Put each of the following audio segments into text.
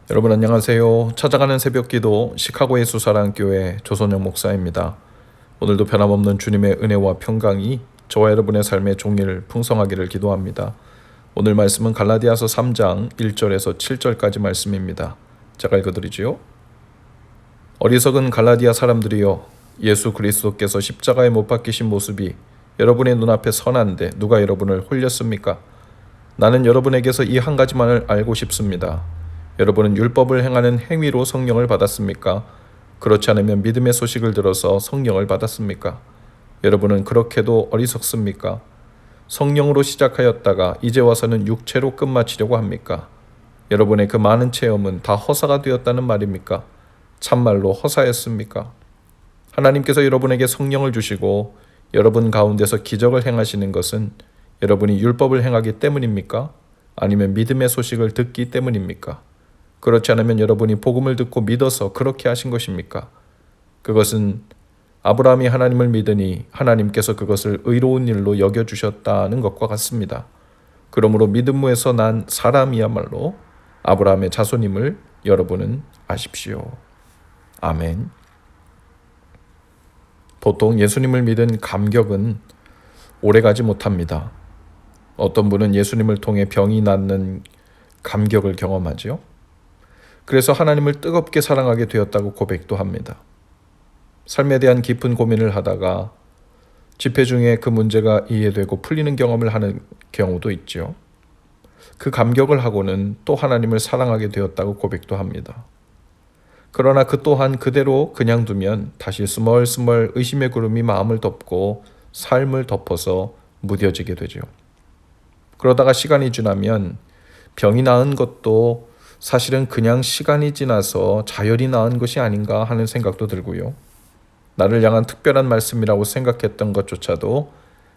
여러분 안녕하세요. 찾아가는 새벽기도 시카고의 수사랑교회 조선영 목사입니다. 오늘도 변함없는 주님의 은혜와 평강이 저와 여러분의 삶의 종일 풍성하기를 기도합니다. 오늘 말씀은 갈라디아서 3장 1절에서 7절까지 말씀입니다. 제가 읽어드리지요. 어리석은 갈라디아 사람들이여, 예수 그리스도께서 십자가에 못 박히신 모습이 여러분의 눈앞에 선한데 누가 여러분을 홀렸습니까? 나는 여러분에게서 이 한 가지만을 알고 싶습니다. 여러분은 율법을 행하는 행위로 성령을 받았습니까? 그렇지 않으면 믿음의 소식을 들어서 성령을 받았습니까? 여러분은 그렇게도 어리석습니까? 성령으로 시작하였다가 이제 와서는 육체로 끝마치려고 합니까? 여러분의 그 많은 체험은 다 허사가 되었다는 말입니까? 참말로 허사였습니까? 하나님께서 여러분에게 성령을 주시고 여러분 가운데서 기적을 행하시는 것은 여러분이 율법을 행하기 때문입니까? 아니면 믿음의 소식을 듣기 때문입니까? 그렇지 않으면 여러분이 복음을 듣고 믿어서 그렇게 하신 것입니까? 그것은 아브라함이 하나님을 믿으니 하나님께서 그것을 의로운 일로 여겨주셨다는 것과 같습니다. 그러므로 믿음에서 난 사람이야말로 아브라함의 자손임을 여러분은 아십시오. 아멘. 보통 예수님을 믿은 감격은 오래가지 못합니다. 어떤 분은 예수님을 통해 병이 낫는 감격을 경험하지요. 그래서 하나님을 뜨겁게 사랑하게 되었다고 고백도 합니다. 삶에 대한 깊은 고민을 하다가 집회 중에 그 문제가 이해되고 풀리는 경험을 하는 경우도 있죠. 그 감격을 하고는 또 하나님을 사랑하게 되었다고 고백도 합니다. 그러나 그 또한 그대로 그냥 두면 다시 스멀스멀 의심의 구름이 마음을 덮고 삶을 덮어서 무뎌지게 되죠. 그러다가 시간이 지나면 병이 나은 것도 사실은 그냥 시간이 지나서 자연히 나은 것이 아닌가 하는 생각도 들고요. 나를 향한 특별한 말씀이라고 생각했던 것조차도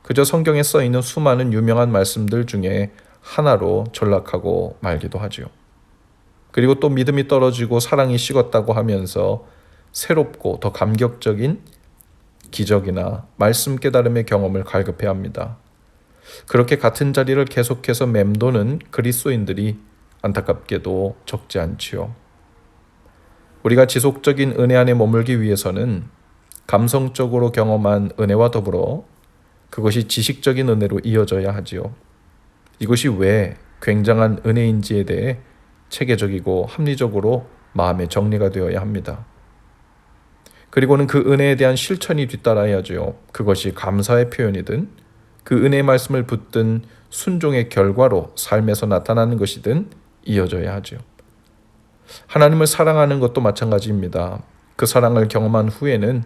그저 성경에 써있는 수많은 유명한 말씀들 중에 하나로 전락하고 말기도 하죠. 그리고 또 믿음이 떨어지고 사랑이 식었다고 하면서 새롭고 더 감격적인 기적이나 말씀 깨달음의 경험을 갈급해야 합니다. 그렇게 같은 자리를 계속해서 맴도는 그리스도인들이 안타깝게도 적지 않지요. 우리가 지속적인 은혜 안에 머물기 위해서는 감성적으로 경험한 은혜와 더불어 그것이 지식적인 은혜로 이어져야 하지요. 이것이 왜 굉장한 은혜인지에 대해 체계적이고 합리적으로 마음의 정리가 되어야 합니다. 그리고는 그 은혜에 대한 실천이 뒤따라야죠. 그것이 감사의 표현이든 그 은혜의 말씀을 붙든 순종의 결과로 삶에서 나타나는 것이든 이어져야 하죠. 하나님을 사랑하는 것도 마찬가지입니다. 그 사랑을 경험한 후에는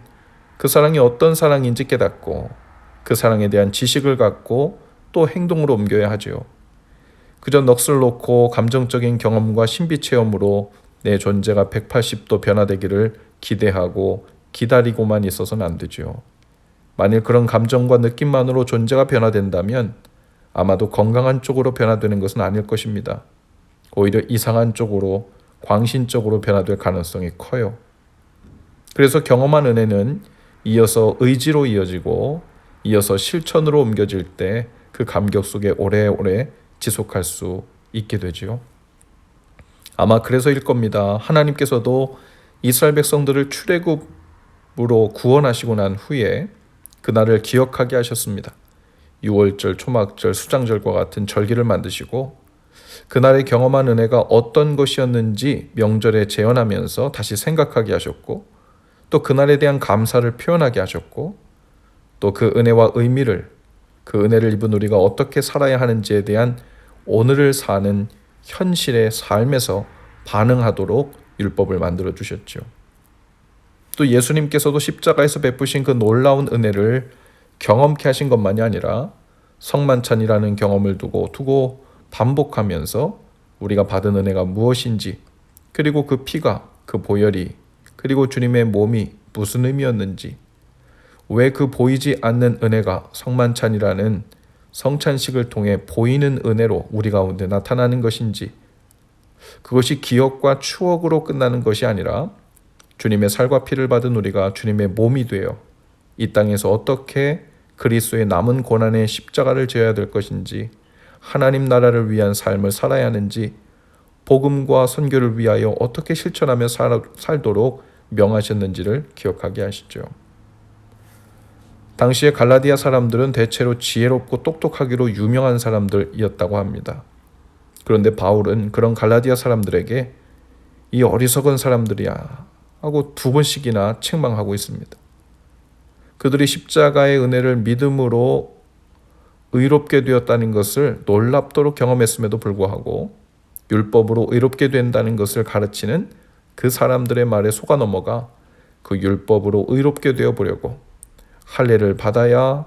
그 사랑이 어떤 사랑인지 깨닫고 그 사랑에 대한 지식을 갖고 또 행동으로 옮겨야 하죠. 그저 넋을 놓고 감정적인 경험과 신비 체험으로 내 존재가 180도 변화되기를 기대하고 기다리고만 있어서는 안 되죠. 만일 그런 감정과 느낌만으로 존재가 변화된다면 아마도 건강한 쪽으로 변화되는 것은 아닐 것입니다. 오히려 이상한 쪽으로 광신적으로 변화될 가능성이 커요. 그래서 경험한 은혜는 이어서 의지로 이어지고 이어서 실천으로 옮겨질 때 그 감격 속에 오래오래 지속할 수 있게 되지요. 아마 그래서일 겁니다. 하나님께서도 이스라엘 백성들을 출애굽으로 구원하시고 난 후에 그날을 기억하게 하셨습니다. 유월절, 초막절, 수장절과 같은 절기를 만드시고 그날의 경험한 은혜가 어떤 것이었는지 명절에 재현하면서 다시 생각하게 하셨고 또 그날에 대한 감사를 표현하게 하셨고 또 그 은혜와 의미를 그 은혜를 입은 우리가 어떻게 살아야 하는지에 대한 오늘을 사는 현실의 삶에서 반응하도록 율법을 만들어 주셨죠. 또 예수님께서도 십자가에서 베푸신 그 놀라운 은혜를 경험케 하신 것만이 아니라 성만찬이라는 경험을 두고 반복하면서 우리가 받은 은혜가 무엇인지 그리고 그 피가 그 보혈이 그리고 주님의 몸이 무슨 의미였는지 왜 그 보이지 않는 은혜가 성만찬이라는 성찬식을 통해 보이는 은혜로 우리 가운데 나타나는 것인지 그것이 기억과 추억으로 끝나는 것이 아니라 주님의 살과 피를 받은 우리가 주님의 몸이 되어 이 땅에서 어떻게 그리스도의 남은 고난의 십자가를 져야 될 것인지 하나님 나라를 위한 삶을 살아야 하는지 복음과 선교를 위하여 어떻게 실천하며 살도록 명하셨는지를 기억하게 하시죠. 당시의 갈라디아 사람들은 대체로 지혜롭고 똑똑하기로 유명한 사람들이었다고 합니다. 그런데 바울은 그런 갈라디아 사람들에게 이 어리석은 사람들이야 하고 2번씩이나 책망하고 있습니다. 그들이 십자가의 은혜를 믿음으로 의롭게 되었다는 것을 놀랍도록 경험했음에도 불구하고 율법으로 의롭게 된다는 것을 가르치는 그 사람들의 말에 속아 넘어가 그 율법으로 의롭게 되어 보려고 할례를 받아야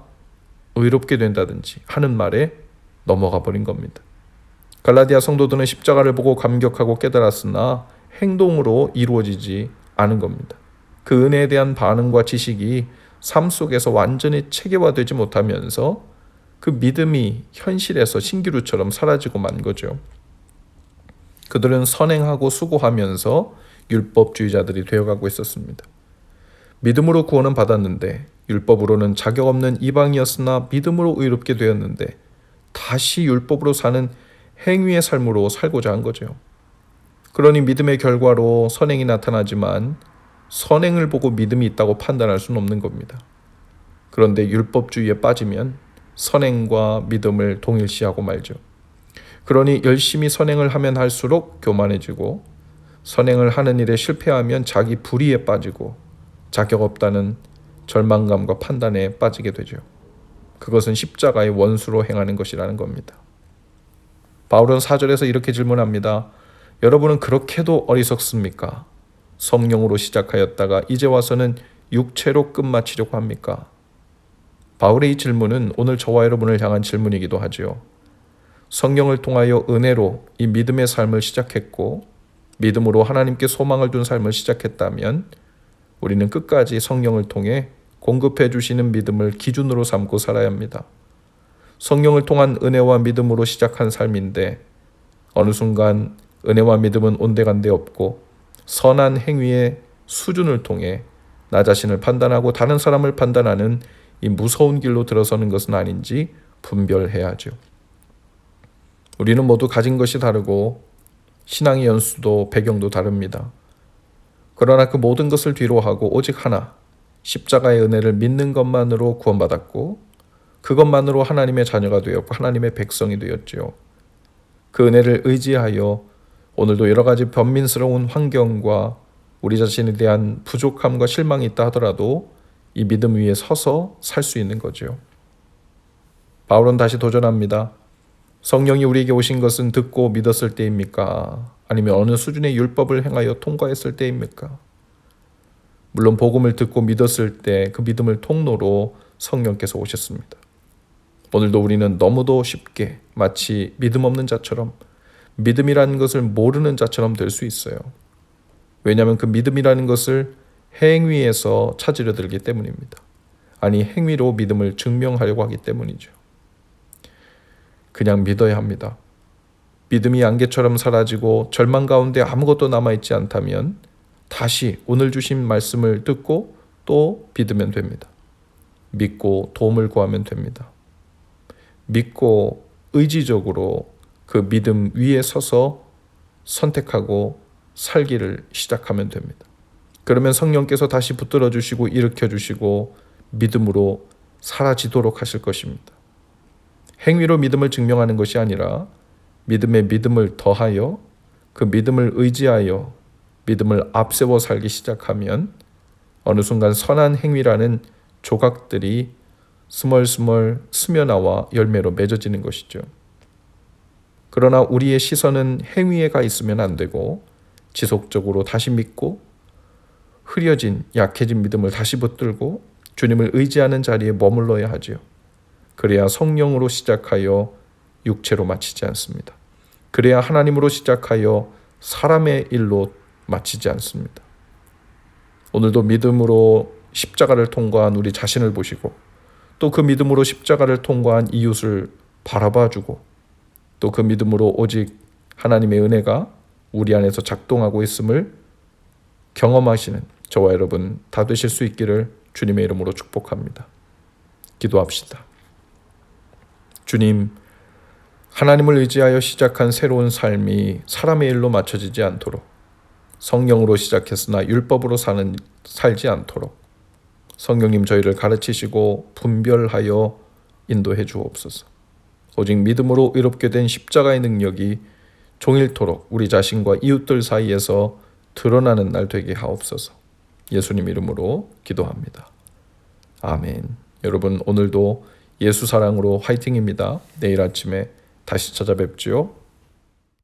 의롭게 된다든지 하는 말에 넘어가 버린 겁니다. 갈라디아 성도들은 십자가를 보고 감격하고 깨달았으나 행동으로 이루어지지 않은 겁니다. 그 은혜에 대한 반응과 지식이 삶 속에서 완전히 체계화되지 못하면서 그 믿음이 현실에서 신기루처럼 사라지고 만 거죠. 그들은 선행하고 수고하면서 율법주의자들이 되어가고 있었습니다. 믿음으로 구원은 받았는데 율법으로는 자격 없는 이방이었으나 믿음으로 의롭게 되었는데 다시 율법으로 사는 행위의 삶으로 살고자 한 거죠. 그러니 믿음의 결과로 선행이 나타나지만 선행을 보고 믿음이 있다고 판단할 수는 없는 겁니다. 그런데 율법주의에 빠지면 선행과 믿음을 동일시하고 말죠. 그러니 열심히 선행을 하면 할수록 교만해지고 선행을 하는 일에 실패하면 자기 불의에 빠지고 자격 없다는 절망감과 판단에 빠지게 되죠. 그것은 십자가의 원수로 행하는 것이라는 겁니다. 바울은 4절에서 이렇게 질문합니다. 여러분은 그렇게도 어리석습니까? 성령으로 시작하였다가 이제 와서는 육체로 끝마치려고 합니까? 바울의 이 질문은 오늘 저와 여러분을 향한 질문이기도 하죠. 성령을 통하여 은혜로 이 믿음의 삶을 시작했고 믿음으로 하나님께 소망을 둔 삶을 시작했다면 우리는 끝까지 성령을 통해 공급해 주시는 믿음을 기준으로 삼고 살아야 합니다. 성령을 통한 은혜와 믿음으로 시작한 삶인데 어느 순간 은혜와 믿음은 온데간데 없고 선한 행위의 수준을 통해 나 자신을 판단하고 다른 사람을 판단하는 이 무서운 길로 들어서는 것은 아닌지 분별해야죠. 우리는 모두 가진 것이 다르고 신앙의 연수도 배경도 다릅니다. 그러나 그 모든 것을 뒤로하고 오직 하나, 십자가의 은혜를 믿는 것만으로 구원받았고 그것만으로 하나님의 자녀가 되었고 하나님의 백성이 되었지요. 그 은혜를 의지하여 오늘도 여러 가지 변민스러운 환경과 우리 자신에 대한 부족함과 실망이 있다 하더라도 이 믿음 위에 서서 살 수 있는 거죠. 바울은 다시 도전합니다. 성령이 우리에게 오신 것은 듣고 믿었을 때입니까? 아니면 어느 수준의 율법을 행하여 통과했을 때입니까? 물론 복음을 듣고 믿었을 때 그 믿음을 통로로 성령께서 오셨습니다. 오늘도 우리는 너무도 쉽게 마치 믿음 없는 자처럼 믿음이라는 것을 모르는 자처럼 될 수 있어요. 왜냐하면 그 믿음이라는 것을 행위에서 찾으려 들기 때문입니다. 아니 행위로 믿음을 증명하려고 하기 때문이죠. 그냥 믿어야 합니다. 믿음이 안개처럼 사라지고 절망 가운데 아무것도 남아있지 않다면 다시 오늘 주신 말씀을 듣고 또 믿으면 됩니다. 믿고 도움을 구하면 됩니다. 믿고 의지적으로 그 믿음 위에 서서 선택하고 살기를 시작하면 됩니다. 그러면 성령께서 다시 붙들어 주시고 일으켜 주시고 믿음으로 사라지도록 하실 것입니다. 행위로 믿음을 증명하는 것이 아니라 믿음에 믿음을 더하여 그 믿음을 의지하여 믿음을 앞세워 살기 시작하면 어느 순간 선한 행위라는 조각들이 스멀스멀 스며나와 열매로 맺어지는 것이죠. 그러나 우리의 시선은 행위에 가 있으면 안 되고 지속적으로 다시 믿고 흐려진 약해진 믿음을 다시 붙들고 주님을 의지하는 자리에 머물러야 하지요. 그래야 성령으로 시작하여 육체로 마치지 않습니다. 그래야 하나님으로 시작하여 사람의 일로 마치지 않습니다. 오늘도 믿음으로 십자가를 통과한 우리 자신을 보시고 또 그 믿음으로 십자가를 통과한 이웃을 바라봐주고 또 그 믿음으로 오직 하나님의 은혜가 우리 안에서 작동하고 있음을 경험하시는 저와 여러분 다 되실 수 있기를 주님의 이름으로 축복합니다. 기도합시다. 주님, 하나님을 의지하여 시작한 새로운 삶이 사람의 일로 맞춰지지 않도록, 성령으로 시작했으나 율법으로 살지 않도록 성령님 저희를 가르치시고 분별하여 인도해 주옵소서. 오직 믿음으로 의롭게 된 십자가의 능력이 종일토록 우리 자신과 이웃들 사이에서 드러나는 날 되게 하옵소서. 예수님 이름으로 기도합니다. 아멘. 여러분 오늘도 예수 사랑으로 화이팅입니다. 내일 아침에 다시 찾아뵙지요.